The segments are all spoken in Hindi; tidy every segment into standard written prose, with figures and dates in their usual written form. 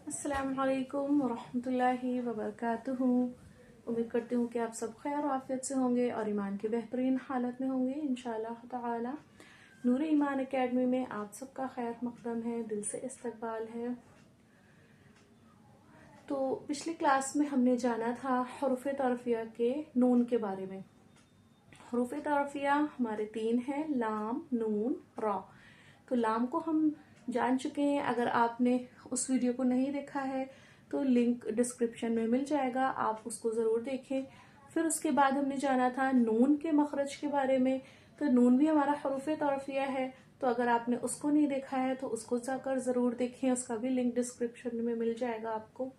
अस्सलाम वालेकुम वरहमतुल्लाहि वबरकातुहू। उम्मीद करती हूँ कि आप सब खैर और आफियत से होंगे और ईमान की बेहतरीन हालत में होंगे इंशाअल्लाह ताला। नूर ईमान एकेडमी में आप सबका खैर मकदम है, दिल से इस्तकबाल है। तो पिछली क्लास में हमने जाना था हरूफ तौरफिया के नून के बारे में। हरूफ तौरफिया हमारे 3 हैं, लाम, नून, रा। तो लाम को हम जान चुके हैं। अगर आपने उस वीडियो को नहीं देखा है तो लिंक डिस्क्रिप्शन में मिल जाएगा, आप उसको ज़रूर देखें। फिर उसके बाद हमने जाना था नून के मखरज के बारे में। तो नून भी हमारा हरूफ तौरफिया है, तो अगर आपने उसको नहीं देखा है तो उसको जाकर ज़रूर देखें, उसका भी लिंक डिस्क्रिप्शन में मिल जाएगा आपको।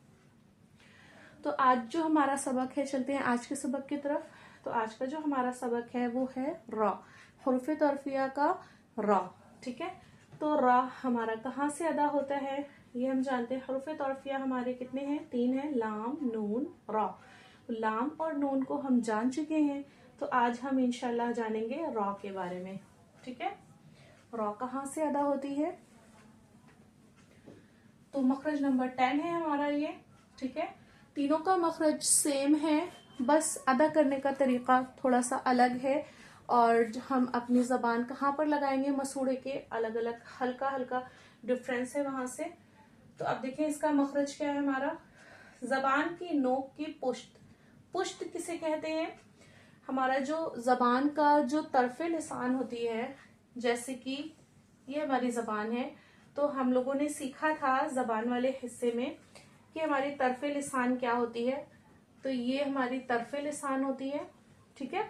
तो आज जो हमारा सबक है, चलते हैं आज के सबक की तरफ। तो आज का जो हमारा सबक है वो है रा, हरूफ तौरफिया का रा। ठीक है, तो रा हमारा कहाँ से अदा होता है ये हम जानते हैं। हरूफ तौरफिया हमारे कितने हैं? 3 हैं, लाम, नून, रा। लाम और नून को हम जान चुके हैं, तो आज हम इंशाल्लाह जानेंगे रा के बारे में। ठीक है, रा कहाँ से अदा होती है? तो मखरज नंबर 10 है हमारा ये। ठीक है, तीनों का मखरज सेम है, बस अदा करने का तरीका थोड़ा सा अलग है। और हम अपनी जबान कहाँ पर लगाएंगे, मसूड़े के अलग अलग हल्का हल्का डिफरेंस है वहां से। तो अब देखें इसका मखरज क्या है हमारा। जबान की नोक की पुश्त, पुश्त किसे कहते हैं? हमारा जो जबान का जो तरफे लिसान होती है, जैसे कि ये हमारी जबान है, तो हम लोगों ने सीखा था जबान वाले हिस्से में कि हमारी तरफे लिसान क्या होती है। तो ये हमारी तरफे लिसान होती है। ठीक है,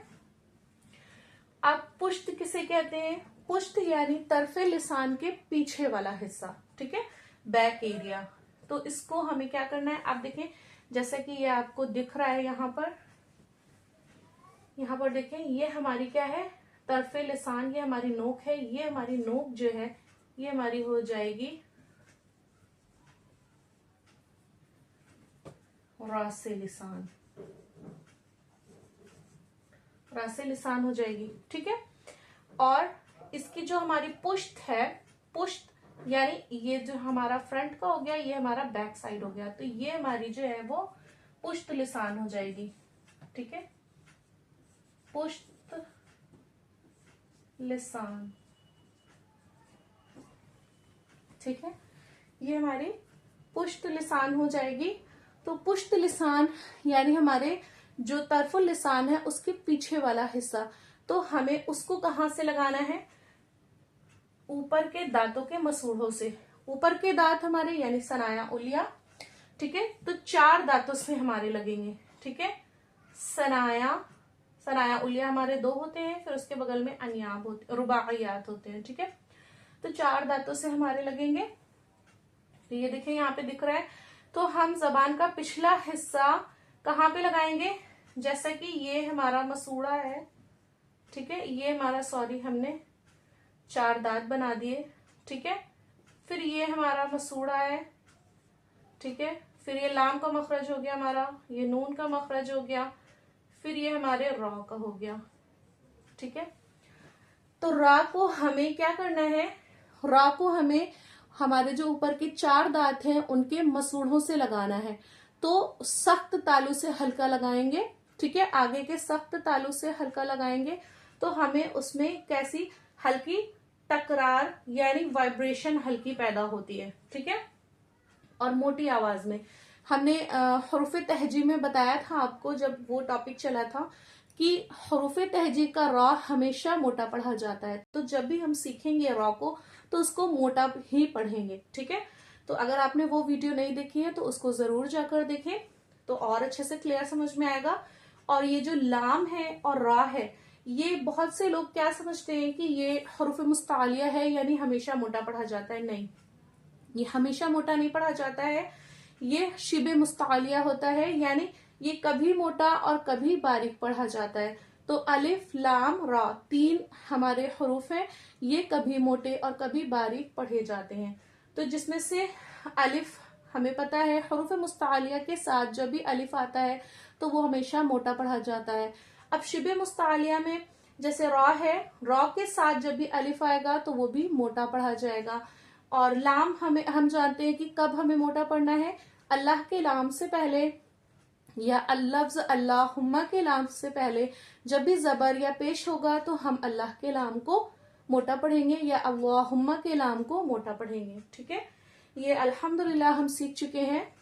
अब पुश्त किसे कहते हैं? पुश्त यानी तरफे लिसान के पीछे वाला हिस्सा। ठीक है, बैक एरिया। तो इसको हमें क्या करना है, आप देखें जैसा कि ये आपको दिख रहा है यहाँ पर देखें, ये हमारी क्या है, तरफे लिसान, ये हमारी नोक है। ये हमारी नोक जो है ये हमारी हो जाएगी रासे लिसान, रासे लिसान हो जाएगी। ठीक है, और इसकी जो हमारी पुश्त है, पुश्त यानी ये जो हमारा फ्रंट का हो गया, ये हमारा बैक साइड हो गया, तो ये हमारी जो है वो पुश्त लिसान हो जाएगी। ठीक है, पुश्त लिसान। ठीक है, ये हमारी पुश्त लिसान हो जाएगी। तो पुश्त लिसान यानी हमारे जो तरफुल लिसान है उसके पीछे वाला हिस्सा, तो हमें उसको कहाँ से लगाना है? ऊपर के दांतों के मसूड़ों से। ऊपर के दांत हमारे यानी सनाया उलिया। ठीक है, तो 4 दांतों से हमारे लगेंगे। ठीक है, सनाया उलिया हमारे 2 होते हैं, फिर उसके बगल में अनियाब होते, रुबाइयात होते हैं। ठीक है, तो 4 दांतों से हमारे लगेंगे। तो ये देखिए यहाँ पे दिख रहा है। तो हम जबान का पिछला हिस्सा कहाँ पे लगाएंगे? जैसा कि ये हमारा मसूड़ा है। ठीक है, ये हमारा, सॉरी हमने 4 दांत बना दिए। ठीक है, फिर ये हमारा मसूड़ा है। ठीक है, फिर ये लाम का मखरज हो गया हमारा, ये नून का मखरज हो गया, फिर ये हमारे रा का हो गया। ठीक है, तो रा को हमें क्या करना है? रा को हमें हमारे जो ऊपर के 4 दांत हैं उनके मसूड़ों से लगाना है। तो सख्त तालू से हल्का लगाएंगे। ठीक है, आगे के सख्त तालू से हल्का लगाएंगे तो हमें उसमें कैसी हल्की टकरार यानी वाइब्रेशन हल्की पैदा होती है। ठीक है, और मोटी आवाज में। हमने हरूफ तहजी में बताया था आपको, जब वो टॉपिक चला था, कि हरूफ तहजी का रा हमेशा मोटा पढ़ा जाता है। तो जब भी हम सीखेंगे रा को तो उसको मोटा ही पढ़ेंगे। ठीक है, तो अगर आपने वो वीडियो नहीं देखी है तो उसको जरूर जाकर देखें, तो और अच्छे से क्लियर समझ में आएगा। और ये जो लाम है और रा है, ये बहुत से लोग क्या समझते हैं कि ये हरूफ मुस्तालिया है यानी हमेशा मोटा पढ़ा जाता है। नहीं, ये हमेशा मोटा नहीं पढ़ा जाता है, ये शिबे मुस्तालिया होता है, यानी ये कभी मोटा और कभी बारीक पढ़ा जाता है। तो अलिफ, लाम, रा 3 हमारे हरूफ हैं, ये कभी मोटे और कभी बारीक पढ़े जाते हैं। तो जिसमें से अलिफ हमें पता है, हरूफ मुस्तालिया के साथ जब भी अलिफ आता है तो वो हमेशा मोटा पढ़ा जाता है। अब शिबे मुस्तालिया में जैसे रा है, रा के साथ जब भी अलिफ आएगा तो वो भी मोटा पढ़ा जाएगा। और लाम हम जानते हैं कि कब हमें मोटा पढ़ना है, अल्लाह के लाम से पहले या लफ्ज अल्लाहुम्मा के लाम से पहले जब भी जबर या पेश होगा तो हम अल्लाह के लाम को मोटा पढ़ेंगे या अल्लाहुम्मा के लाम को मोटा पढ़ेंगे। ठीक है, ये अल्हम्दुलिल्लाह हम सीख चुके हैं।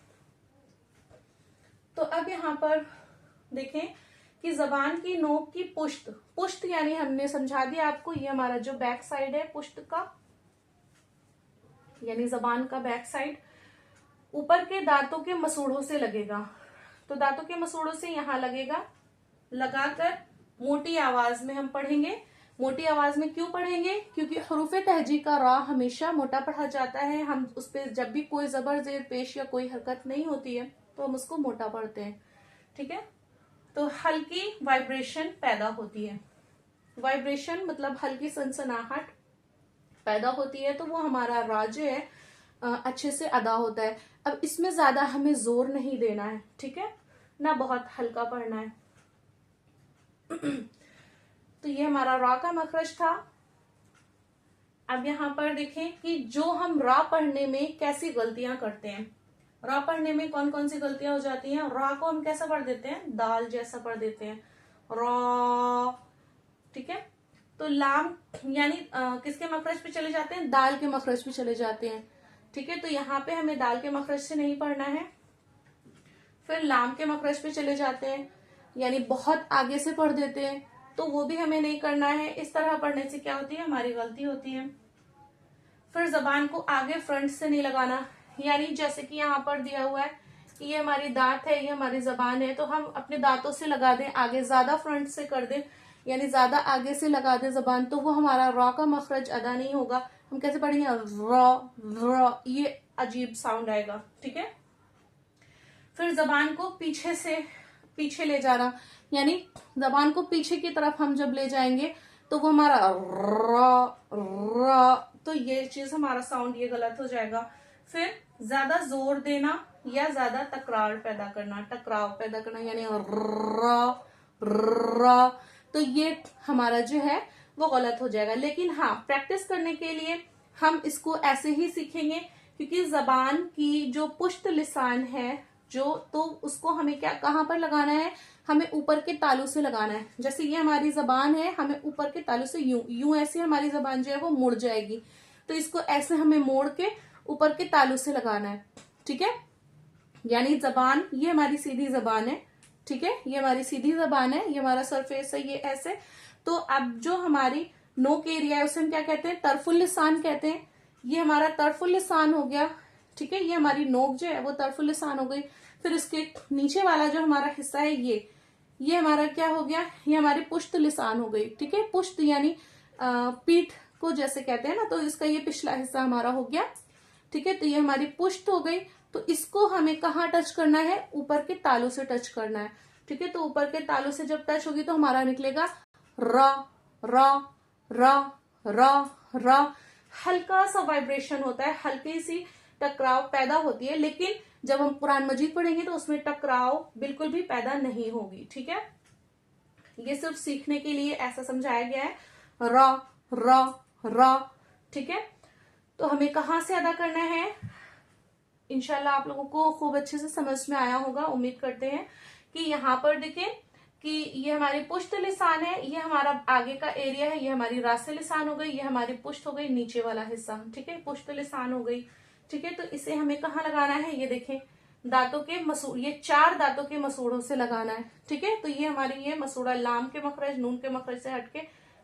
तो अब यहाँ पर देखें कि जबान की नोक की पुश्त, पुश्त यानी हमने समझा दिया आपको, ये हमारा जो बैक साइड है पुश्त का, यानी जबान का बैक साइड ऊपर के दांतों के मसूड़ों से लगेगा। तो दांतों के मसूड़ों से यहाँ लगेगा, लगाकर मोटी आवाज में हम पढ़ेंगे। मोटी आवाज में क्यों पढ़ेंगे? क्योंकि हरूफ तहजी का रा हमेशा मोटा पढ़ा जाता है। हम उस पर जब भी कोई जबर जेर पेश या कोई हरकत नहीं होती है तो हम उसको मोटा पढ़ते हैं। ठीक है, तो हल्की वाइब्रेशन पैदा होती है। वाइब्रेशन मतलब हल्की सनसनाहट पैदा होती है, तो वो हमारा रा जो है अच्छे से अदा होता है। अब इसमें ज्यादा हमें जोर नहीं देना है, ठीक है ना, बहुत हल्का पढ़ना है। तो ये हमारा रा का मखरज था। अब यहाँ पर देखें कि जो हम रा पढ़ने में कैसी गलतियां करते हैं। रा पढ़ने में कौन कौन सी गलतियां हो जाती हैं? रा को हम कैसा पढ़ देते हैं? दाल जैसा पढ़ देते हैं, रा। ठीक है, तो लाम यानी किसके मखरज पे चले जाते हैं? दाल के मखरज पे चले जाते हैं। ठीक है, तो यहाँ पे हमें दाल के मखरज से नहीं पढ़ना है। फिर लाम के मखरज पे चले जाते हैं, यानी बहुत आगे से पढ़ देते हैं, तो वो भी हमें नहीं करना है। इस तरह पढ़ने से क्या होती है? हमारी गलती होती है। फिर जबान को आगे फ्रंट से नहीं लगाना, यानी जैसे कि यहाँ पर दिया हुआ है कि ये हमारी दांत है, ये हमारी जबान है, तो हम अपने दांतों से लगा दें आगे, ज्यादा फ्रंट से कर दें, यानी ज्यादा आगे से लगा दें जबान, तो वो हमारा रा का मखरज अदा नहीं होगा। हम कैसे पढ़ेंगे? र, ये अजीब साउंड आएगा। ठीक है, फिर जबान को पीछे ले जाना, यानी जबान को पीछे की तरफ हम जब ले जाएंगे तो वो हमारा र, तो ये चीज हमारा साउंड ये गलत हो जाएगा। फिर ज्यादा जोर देना या ज्यादा टकराव पैदा करना, यानी र, तो ये हमारा जो है वो गलत हो जाएगा। लेकिन हाँ, प्रैक्टिस करने के लिए हम इसको ऐसे ही सीखेंगे, क्योंकि जबान की जो पुश्त लिसान है तो उसको हमें कहाँ पर लगाना है? हमें ऊपर के तालू से लगाना है। जैसे ये हमारी जबान है, हमें ऊपर के तालू से यूं ऐसे हमारी जबान जो है वो मुड़ जाएगी, तो इसको ऐसे हमें मोड़ के ऊपर के तालू से लगाना है। ठीक है, यानी जबान ये हमारी सीधी जबान है। ठीक है, ये हमारी सीधी जबान है, ये हमारा सरफेस है, ये ऐसे। तो अब जो हमारी नोक एरिया है उसे हम क्या कहते हैं? तरफुल लिसान कहते हैं। ये हमारा तरफुल लिसान हो गया। ठीक है, ये हमारी नोक जो है वो तरफुल लिसान हो गई। फिर इसके नीचे वाला जो हमारा हिस्सा है ये हमारा क्या हो गया? ये हमारी पुश्त लिसान हो गई। ठीक है, पुश्त यानी पीठ को जैसे कहते हैं ना, तो इसका ये पिछला हिस्सा हमारा हो गया। ठीक है, तो ये हमारी पुश्त हो गई। तो इसको हमें कहाँ टच करना है? ऊपर के तालू से टच करना है। ठीक है, तो ऊपर के तालू से जब टच होगी तो हमारा निकलेगा रा रा रा रा रा। हल्का सा वाइब्रेशन होता है, हल्की सी टकराव पैदा होती है, लेकिन जब हम कुरान मजीद पढ़ेंगे तो उसमें टकराव बिल्कुल भी पैदा नहीं होगी। ठीक है, ये सिर्फ सीखने के लिए ऐसा समझाया गया है, रा रा रा। ठीक है, तो हमें कहाँ से अदा करना है? इंशाल्लाह आप लोगों को खूब अच्छे से समझ में आया होगा। उम्मीद करते हैं कि यहाँ पर देखें कि ये हमारी पुश्त लिसान है, ये हमारा आगे का एरिया है, ये हमारी रास लिसान हो गई, ये हमारी पुश्त हो गई, नीचे वाला हिस्सा। ठीक है, पुश्त लिसान हो गई। ठीक है, तो इसे हमें कहाँ लगाना है? ये देखें, दांतों के मसूड़, ये 4 दांतों के मसूड़ों से लगाना है। ठीक है, तो ये हमारी ये मसूड़ा लाम के मखरज, नून के मखरज से हटके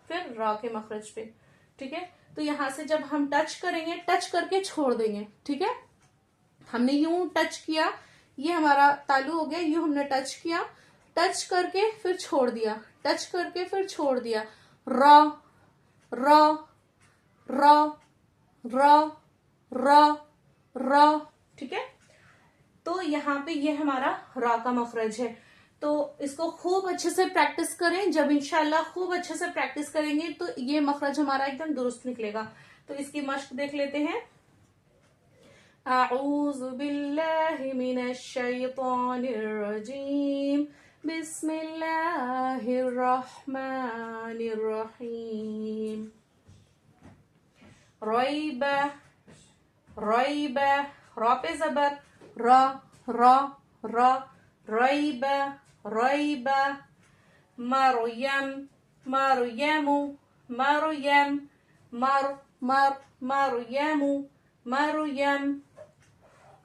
फिर रा के मखरज पे। ठीक है, तो यहाँ से जब हम टच करेंगे, टच करके छोड़ देंगे। ठीक है, हमने यूं टच किया, ये हमारा तालू हो गया, यूं हमने टच किया, टच करके फिर छोड़ दिया, टच करके फिर छोड़ दिया, रा रा रा रा रा रा। ठीक है, तो यहाँ पे ये हमारा रा का मखरज है। तो इसको खूब अच्छे से प्रैक्टिस करें। जब इंशाल्लाह खूब अच्छे से प्रैक्टिस करेंगे तो ये मखरज हमारा एकदम दुरुस्त निकलेगा। तो इसकी मश्क देख लेते हैं। अऊज़ु बिल्लाहि मिनश शैतानिर रजीम, बिस्मिल्लाहिर रहमानिर रहीम। रैब रईब, रॉ पे जबर र र र, रईब रईब, मरयम मरयमु मरयम, मर मर मरयमु मरयम।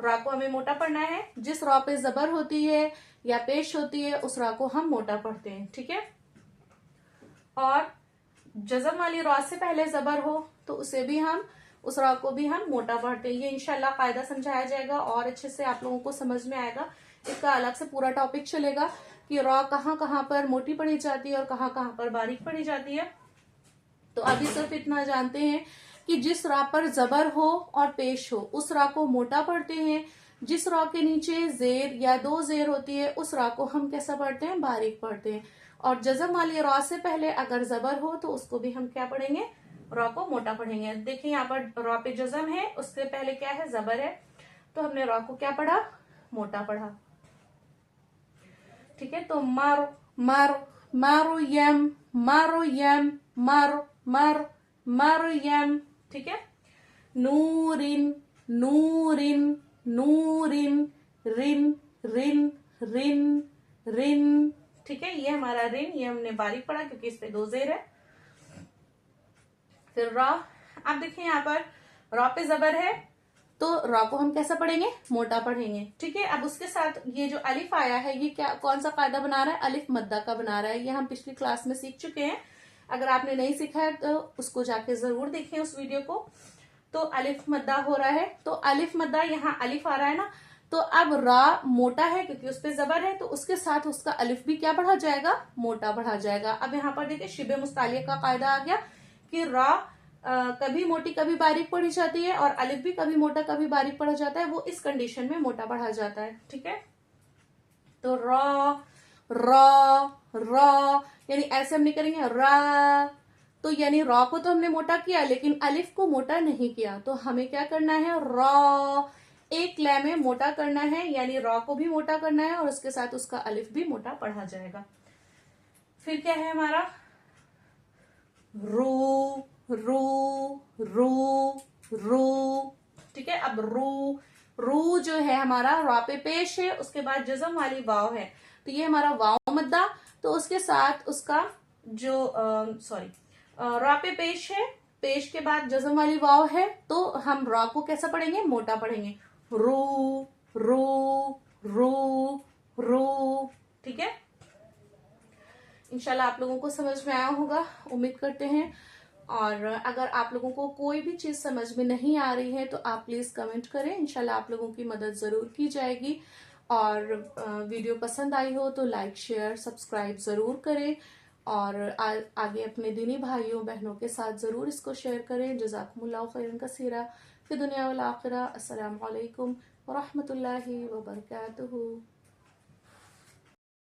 रा को हमें मोटा पढ़ना है, जिस रा पे जबर होती है या पेश होती है उस रा को हम मोटा पढ़ते हैं, ठीक है। और जज़म वाली रा से पहले जबर हो तो उसे भी हम, उस रा को भी हम मोटा पढ़ते हैं। ये इंशाल्लाह कायदा समझाया जाएगा और अच्छे से आप लोगों को समझ में आएगा। इसका अलग से पूरा टॉपिक चलेगा कि रा कहाँ कहाँ पर मोटी पढ़ी जाती है और कहाँ कहाँ पर बारीक पढ़ी जाती है। तो अभी सिर्फ इतना जानते हैं कि जिस रा पर जबर हो और पेश हो उस रा को मोटा पढ़ते हैं। जिस रा के नीचे जेर या दो जेर होती है उस रा को हम कैसा पढ़ते हैं, बारीक पढ़ते हैं। और जज़म वाली रा से पहले अगर जबर हो तो उसको भी हम क्या पढ़ेंगे, रा को मोटा पढ़ेंगे। देखिए यहाँ पर रा पे जज़म है, उसके पहले क्या है, जबर है, तो हमने रा को क्या पढ़ा, मोटा पढ़ा, ठीक है। तो मर मर मरयम मरयम, मर मर मरयम, ठीक है। नूरिन नूरिन नूरिन, रिन रिन रिन रिन, ठीक है। ये हमारा रिन, ये हमने बारीक पढ़ा क्योंकि इस पे दो जेर है। फिर रा, आप देखिए यहाँ पर रा पे जबर है तो रा को हम कैसा पढ़ेंगे, मोटा पढ़ेंगे, ठीक है। अब उसके साथ ये जो अलिफ आया है ये क्या, कौन सा कायदा बना रहा है, अलिफ मद्दा का बना रहा है। ये हम पिछली क्लास में सीख चुके हैं। अगर आपने नहीं सीखा है तो उसको जाके जरूर देखें उस वीडियो को। तो अलिफ मद्दा हो रहा है, तो अलिफ मद्दा, यहाँ अलिफ आ रहा है ना, तो अब रा मोटा है क्योंकि उस पर जबर है, तो उसके साथ उसका अलिफ भी क्या बढ़ा जाएगा, मोटा बढ़ा जाएगा। अब यहाँ पर देखिए शिबे मुस्तालिया का कायदा आ गया कि रा कभी मोटी कभी बारीक पढ़ी जाती है और अलिफ भी कभी मोटा कभी बारीक पढ़ा जाता है, वो इस कंडीशन में मोटा पढ़ा जाता है, ठीक है। तो रा रा रा, यानी ऐसे हम नहीं करेंगे रा, तो यानी रा को तो हमने मोटा किया लेकिन अलिफ को मोटा नहीं किया। तो हमें क्या करना है, रा एक लय में मोटा करना है, यानी रा को भी मोटा करना है और उसके साथ उसका अलिफ भी मोटा पढ़ा जाएगा। फिर क्या है हमारा, रू रू रू रू, ठीक है। अब रू, रू जो है हमारा रा पे पेश है, उसके बाद जज़म वाली वाव है, तो ये हमारा वाव मद्दा, तो उसके साथ उसका जो सॉरी रा पे पेश है, पेश के बाद जज़म वाली वाव है, तो हम रा को कैसा पढ़ेंगे, मोटा पढ़ेंगे, रू रू रू रू, ठीक है। इंशाल्लाह आप लोगों को समझ में आया होगा, उम्मीद करते हैं। और अगर आप लोगों को कोई भी चीज समझ में नहीं आ रही है तो आप प्लीज कमेंट करें, इंशाल्लाह आप लोगों की मदद जरूर की जाएगी। और वीडियो पसंद आई हो तो लाइक शेयर सब्सक्राइब जरूर करें और आगे अपने दीनी भाइयों बहनों के साथ जरूर इसको शेयर करें। जज़ाकुमुल्लाहु खैरन कसीरा फिद दुनिया वल आखिरा। अस्सलामु अलैकुम व रहमतुल्लाहि व बरकातुहू।